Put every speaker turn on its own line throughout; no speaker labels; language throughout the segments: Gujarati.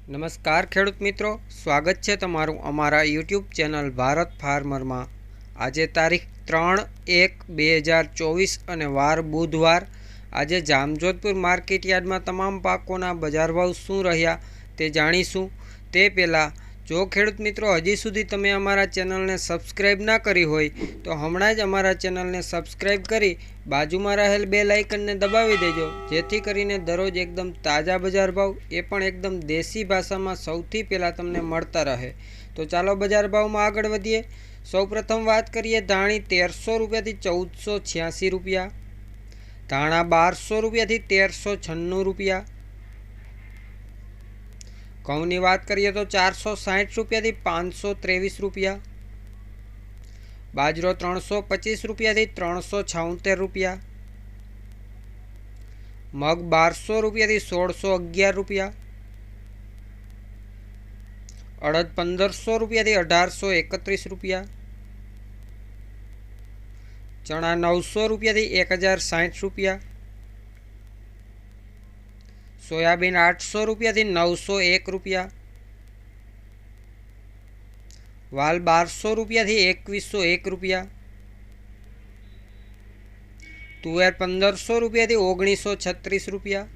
નમસ્કાર ખેડૂત મિત્રો, સ્વાગત છે તમારું અમારા યુટ્યુબ ચેનલ ભારત ફાર્મરમાં। આજે તારીખ 3/1/2024 અને વાર બુધવાર। આજે જામજોધપુર માર્કેટ યાર્ડમાં તમામ પાકોના બજાર ભાવ શું રહ્યા તે જાણીશું। તે પહેલાં જો ખેડૂત મિત્રો હજી સુધી તમે અમારા ચેનલને સબસ્ક્રાઈબ ના કરી હોય તો હમણાં જ અમારા ચેનલને સબસ્ક્રાઈબ કરી બાજુમાં રહેલ બેલ આઇકનને દબાવી દેજો, જેથી કરીને દરરોજ એકદમ તાજા બજાર ભાવ એ પણ એકદમ દેશી ભાષામાં સૌથી પહેલાં તમને મળતા રહે। તો ચાલો બજાર ભાવમાં આગળ વધીએ। સૌપ્રથમ વાત કરીએ ધાણી 1300 રૂપિયાથી 1486 રૂપિયા, ધાણા 1200 રૂપિયાથી 1396 રૂપિયા। ઘઉંની વાત કરીએ તો 460 રૂપિયાથી 523 રૂપિયા, બાજરો 325 રૂપિયાથી 376 રૂપિયા, મગ 1200 રૂપિયાથી 1611 રૂપિયા, અડદ 1500 રૂપિયાથી 1831 રૂપિયા, ચણા 900 રૂપિયાથી 1060 રૂપિયા, સોયાબીન 800 રૂપિયાથી 901 રૂપિયા, વાલ 1200 રૂપિયાથી 2101 રૂપિયા, તુવેર 1500 રૂપિયાથી 1936 રૂપિયા,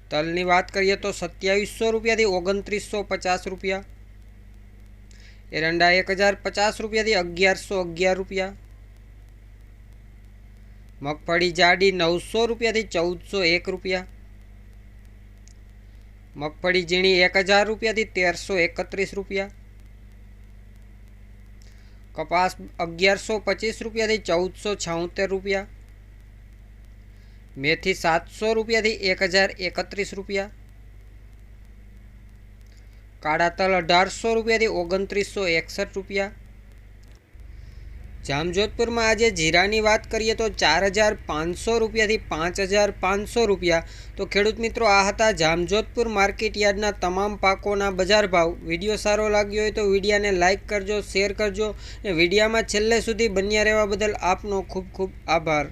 તલની વાત કરીએ તો 2700 રૂપિયાથી 2950 રૂપિયા, એરંડા 1050 રૂપિયાથી 1111 રૂપિયા, મગફળી જાડી 900 રૂપિયાથી 1401 રૂપિયા, મગફળી ઝીણી 1000 રૂપિયાથી 1331 રૂપિયા, કપાસ 1125 રૂપિયાથી 1476 રૂપિયા, મેથી 700 રૂપિયાથી 1031 રૂપિયા, કાળા તલ 1800 રૂપિયાથી 2961 રૂપિયા। જામજોધપુરમાં આજે જીરાની વાત કરીએ તો 4500 રૂપિયાથી 5500 રૂપિયા। તો ખેડૂત મિત્રો, આ હતા જામજોધપુર માર્કેટ યાર્ડના તમામ પાકોના બજાર ભાવ। વિડીયો સારો લાગ્યો હોય તો વિડીયાને લાઇક કરજો, શેર કરજો અને વિડીયામાં છેલ્લે સુધી બન્યા રહેવા બદલ આપનો ખૂબ ખૂબ આભાર।